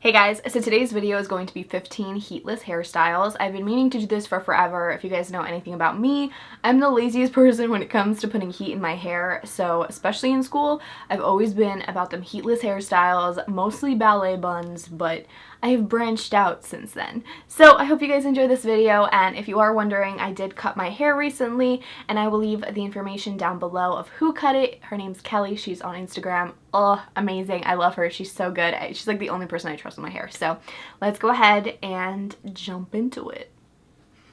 Hey guys, so today's video is going to be 15 heatless hairstyles. I've been meaning to do this for forever. If you guys know anything about me, I'm the laziest person when it comes to putting heat in my hair. So especially in school, I've always been about them heatless hairstyles, mostly ballet buns, but I have branched out since then. So I hope you guys enjoy this video, and if you are wondering, I did cut my hair recently, and I will leave the information down below of who cut it. Her name's Kelly. She's on Instagram. Oh, amazing. I love her. She's so good. She's like the only person I trust with my hair. So let's go ahead and jump into it.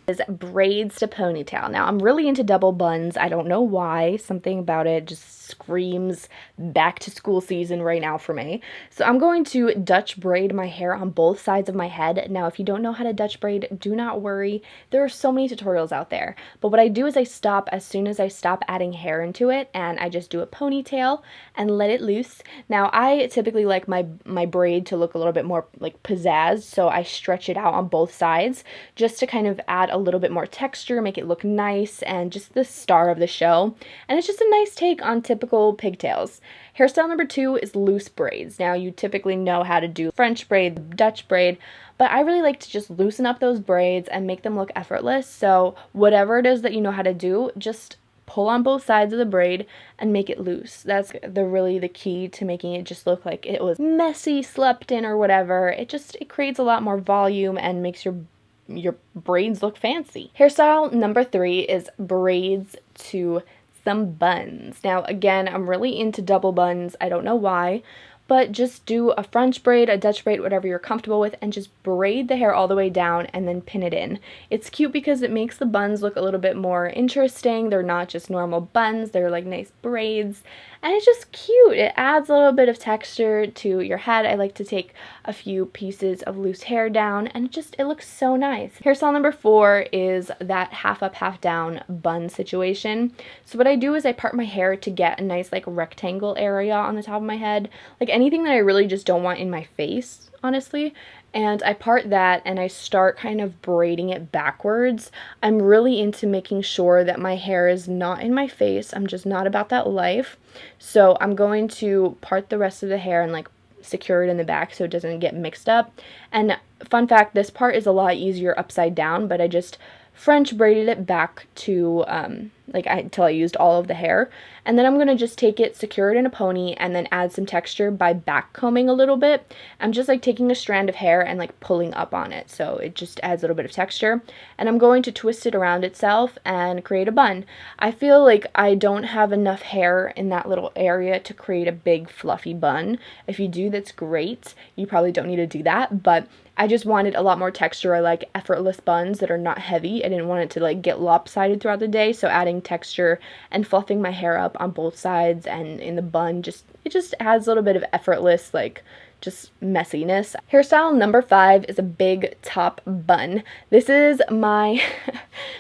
Is braids to ponytail. Now I'm really into double buns. I don't know why. Something about it just screams back to school season right now for me. So I'm going to Dutch braid my hair on both sides of my head. Now if you don't know how to Dutch braid, do not worry. There are so many tutorials out there. But what I do is I stop as soon as I stop adding hair into it, and I just do a ponytail and let it loose. Now I typically like my braid to look a little bit more like pizzazz, so I stretch it out on both sides just to kind of add a little bit more texture, make it look nice, and just the star of the show. And it's just a nice take on typical pigtails. Hairstyle number 2 is loose braids. Now you typically know how to do French braid, Dutch braid, but I really like to just loosen up those braids and make them look effortless. So whatever it is that you know how to do, just pull on both sides of the braid and make it loose. That's really the key to making it just look like it was messy, slept in, or whatever. It creates a lot more volume and makes your braids look fancy. Hairstyle number 3 is braids to some buns. Now again, I'm really into double buns. I don't know why, but just do a French braid, a Dutch braid, whatever you're comfortable with, and just braid the hair all the way down and then pin it in. It's cute because it makes the buns look a little bit more interesting. They're not just normal buns, they're like nice braids, and it's just cute. It adds a little bit of texture to your head. I like to take a few pieces of loose hair down, and it looks so nice. Hairstyle number 4 is that half up, half down bun situation. So what I do is I part my hair to get a nice like rectangle area on the top of my head, like anything that I really just don't want in my face, honestly. And I part that and I start kind of braiding it backwards. I'm really into making sure that my hair is not in my face. I'm just not about that life. So I'm going to part the rest of the hair and like secure it in the back so it doesn't get mixed up. And fun fact, this part is a lot easier upside down, but I just French braided it back to until I used all of the hair, and then I'm gonna just take it, secure it in a pony, and then add some texture by back combing a little bit. I'm just like taking a strand of hair and like pulling up on it, so it just adds a little bit of texture, and I'm going to twist it around itself and create a bun. I feel like I don't have enough hair in that little area to create a big fluffy bun. If you do, that's great. You probably don't need to do that, but I just wanted a lot more texture. I like effortless buns that are not heavy. I didn't want it to like get lopsided throughout the day, so adding texture and fluffing my hair up on both sides and in the bun it just adds a little bit of effortless just messiness. Hairstyle number 5 is a big top bun. This is my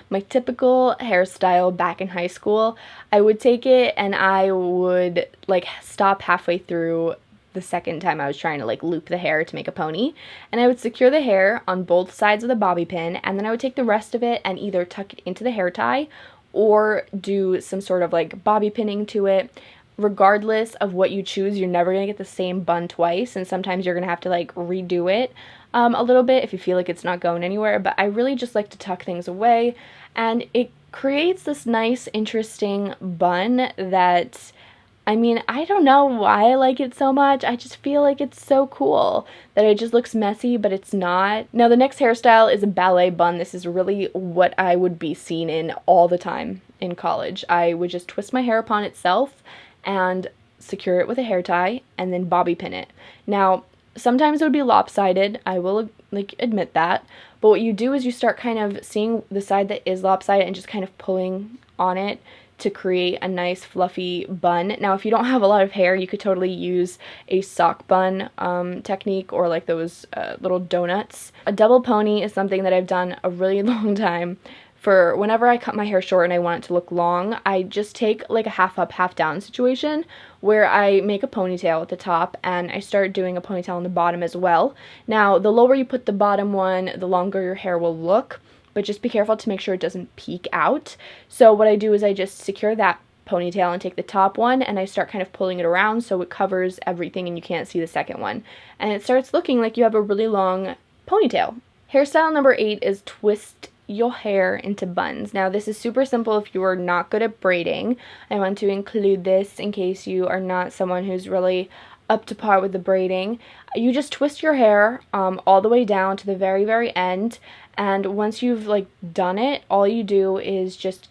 my typical hairstyle back in high school. I would take it and I would like stop halfway through the second time I was trying to like loop the hair to make a pony, and I would secure the hair on both sides of the bobby pin, and then I would take the rest of it and either tuck it into the hair tie or do some sort of like bobby pinning to it. Regardless of what you choose, you're never gonna get the same bun twice, and sometimes you're gonna have to like redo it a little bit if you feel like it's not going anywhere. But I really just like to tuck things away, and it creates this nice interesting bun that, I mean, I don't know why I like it so much. I just feel like it's so cool that it just looks messy, but it's not. Now, the next hairstyle is a ballet bun. This is really what I would be seen in all the time in college. I would just twist my hair upon itself and secure it with a hair tie and then bobby pin it. Now, sometimes it would be lopsided. I will admit that. But what you do is you start kind of seeing the side that is lopsided and just kind of pulling on it to create a nice fluffy bun. Now if you don't have a lot of hair, you could totally use a sock bun technique, or like those little donuts. A double pony is something that I've done a really long time. For whenever I cut my hair short and I want it to look long, I just take like a half up, half down situation where I make a ponytail at the top and I start doing a ponytail on the bottom as well. Now the lower you put the bottom one, the longer your hair will look, but just be careful to make sure it doesn't peek out. So what I do is I just secure that ponytail and take the top one, and I start kind of pulling it around so it covers everything and you can't see the second one. And it starts looking like you have a really long ponytail. Hairstyle number 8 is twist your hair into buns. Now this is super simple if you are not good at braiding. I want to include this in case you are not someone who's really up to par with the braiding. You just twist your hair all the way down to the very, very end, and once you've like done it, all you do is just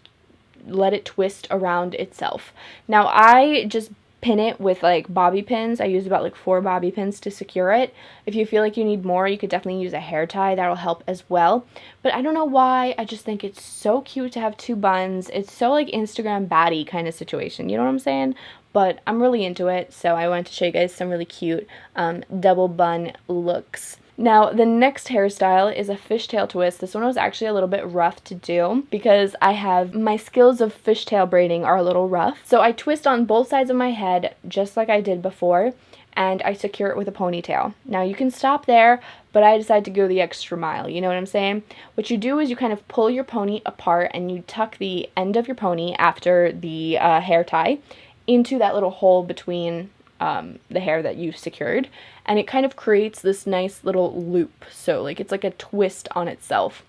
let it twist around itself. Now I just pin it with like bobby pins. I use about like 4 bobby pins to secure it. If you feel like you need more, you could definitely use a hair tie. That'll help as well. But I don't know why, I just think it's so cute to have 2 buns. It's so like Instagram baddie kind of situation, you know what I'm saying? But I'm really into it, so I wanted to show you guys some really cute double bun looks. Now, the next hairstyle is a fishtail twist. This one was actually a little bit rough to do because my skills of fishtail braiding are a little rough. So I twist on both sides of my head just like I did before, and I secure it with a ponytail. Now, you can stop there, but I decided to go the extra mile, you know what I'm saying? What you do is you kind of pull your pony apart and you tuck the end of your pony after the hair tie into that little hole between the hair that you secured, and it kind of creates this nice little loop, so like it's like a twist on itself.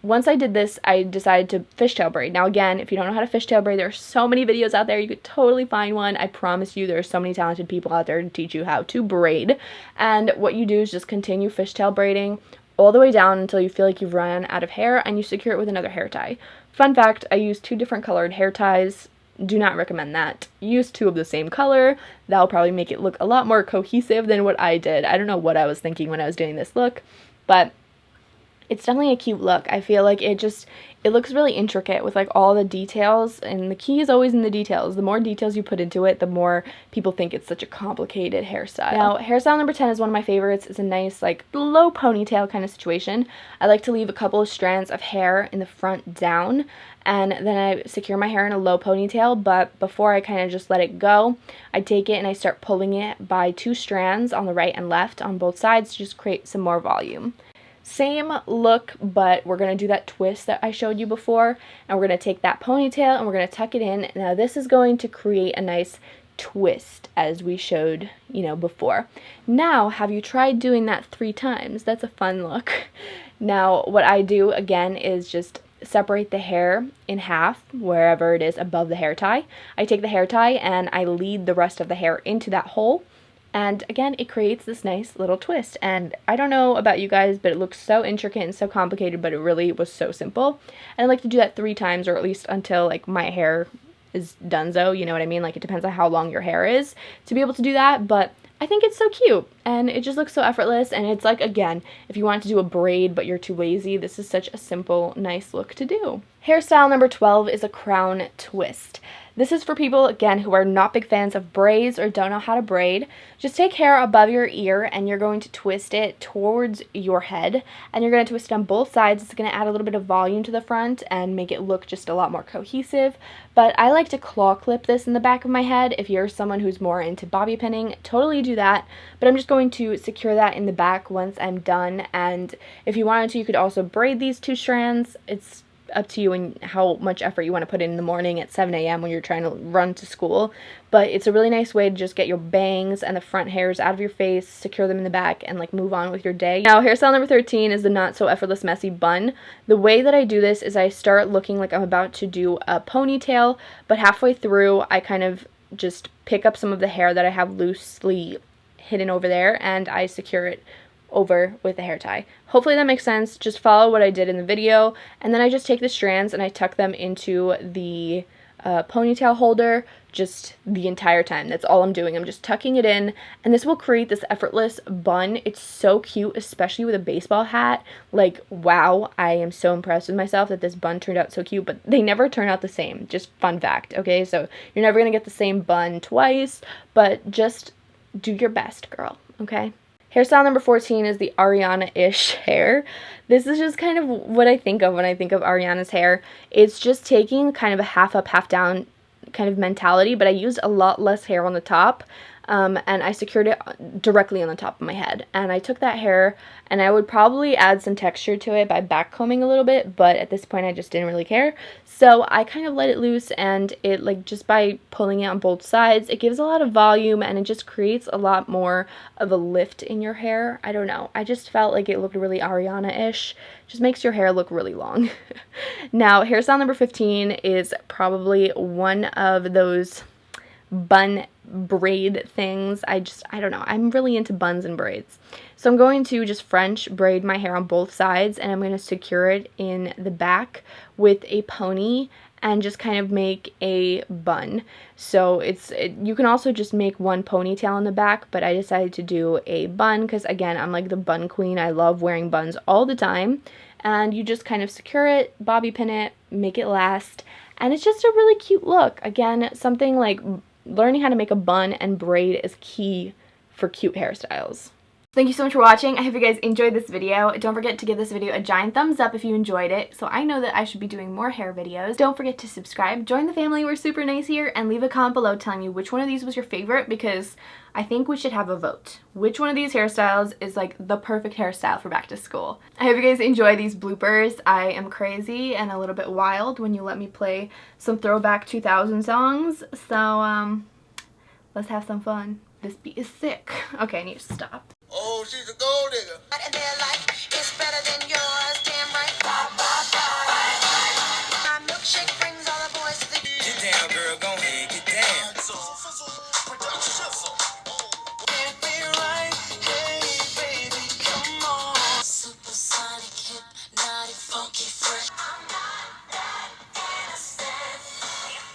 Once I did this, I decided to fishtail braid. Now again, if you don't know how to fishtail braid, there are so many videos out there, you could totally find one. I promise you there are so many talented people out there to teach you how to braid, and what you do is just continue fishtail braiding all the way down until you feel like you've run out of hair, and you secure it with another hair tie. Fun fact, I use 2 different colored hair ties. Do not recommend that. Use 2 of the same color. That'll probably make it look a lot more cohesive than what I did. I don't know what I was thinking when I was doing this look, but it's definitely a cute look. I feel like it looks really intricate with like all the details, and the key is always in the details. The more details you put into it, the more people think it's such a complicated hairstyle. Now, hairstyle number 10 is one of my favorites. It's a nice like low ponytail kind of situation. I like to leave a couple of strands of hair in the front down, and then I secure my hair in a low ponytail, but before I kind of just let it go, I take it and I start pulling it by 2 strands on the right and left on both sides to just create some more volume. Same look, but we're going to do that twist that I showed you before, and we're going to take that ponytail and we're going to tuck it in. Now this is going to create a nice twist as we showed, you know, before. Now, have you tried doing that 3 times? That's a fun look. Now, what I do again is just separate the hair in half wherever it is above the hair tie. I take the hair tie and I lead the rest of the hair into that hole. And again, it creates this nice little twist. And I don't know about you guys, but it looks so intricate and so complicated, but it really was so simple. And I like to do that 3 times, or at least until like my hair is donezo, you know what I mean? Like it depends on how long your hair is to be able to do that, but I think it's so cute and it just looks so effortless. And it's like, again, if you want to do a braid but you're too lazy, this is such a simple, nice look to do. Hairstyle number 12 is a crown twist. This is for people, again, who are not big fans of braids or don't know how to braid. Just take hair above your ear and you're going to twist it towards your head, and you're going to twist it on both sides. It's going to add a little bit of volume to the front and make it look just a lot more cohesive. But I like to claw clip this in the back of my head. If you're someone who's more into bobby pinning, totally do that. But I'm just going to secure that in the back once I'm done. And if you wanted to, you could also braid these 2 strands. It's up to you and how much effort you want to put in the morning at 7 a.m. when you're trying to run to school. But it's a really nice way to just get your bangs and the front hairs out of your face, secure them in the back, and like move on with your day. Now, hairstyle number 13 is the not so effortless messy bun. The way that I do this is I start looking like I'm about to do a ponytail, but halfway through I kind of just pick up some of the hair that I have loosely hidden over there and I secure it over with a hair tie. Hopefully that makes sense. Just follow what I did in the video, and then I just take the strands and I tuck them into the ponytail holder just the entire time. That's all I'm doing. I'm just tucking it in, and this will create this effortless bun. It's so cute, especially with a baseball hat. Like, wow, I am so impressed with myself that this bun turned out so cute, but they never turn out the same. Just fun fact, okay? So you're never gonna get the same bun twice, but just do your best, girl, okay? Hairstyle number 14 is the Ariana-ish hair. This is just kind of what I think of when I think of Ariana's hair. It's just taking kind of a half up, half down kind of mentality, but I used a lot less hair on the top. and I secured it directly on the top of my head. And I took that hair, and I would probably add some texture to it by backcombing a little bit, but at this point I just didn't really care. So I kind of let it loose, and it, like, just by pulling it on both sides, it gives a lot of volume, and it just creates a lot more of a lift in your hair. I don't know, I just felt like it looked really Ariana-ish. Just makes your hair look really long. Now, hairstyle number 15 is probably one of those bun braid things. I don't know, I'm really into buns and braids. So I'm going to just French braid my hair on both sides, and I'm going to secure it in the back with a pony and just kind of make a bun. So you can also just make one ponytail in the back, but I decided to do a bun because, again, I'm like the bun queen. I love wearing buns all the time. And you just kind of secure it, bobby pin it, make it last, and it's just a really cute look. Again, something like learning how to make a bun and braid is key for cute hairstyles. Thank you so much for watching. I hope you guys enjoyed this video. Don't forget to give this video a giant thumbs up if you enjoyed it, so I know that I should be doing more hair videos. Don't forget to subscribe, join the family, we're super nice here, and leave a comment below telling me which one of these was your favorite, because I think we should have a vote. Which one of these hairstyles is like the perfect hairstyle for back to school? I hope you guys enjoy these bloopers. I am crazy and a little bit wild when you let me play some throwback 2000 songs, so let's have some fun. This beat is sick. Okay, I need to stop. Oh, she's a gold digger. And their life is better than yours.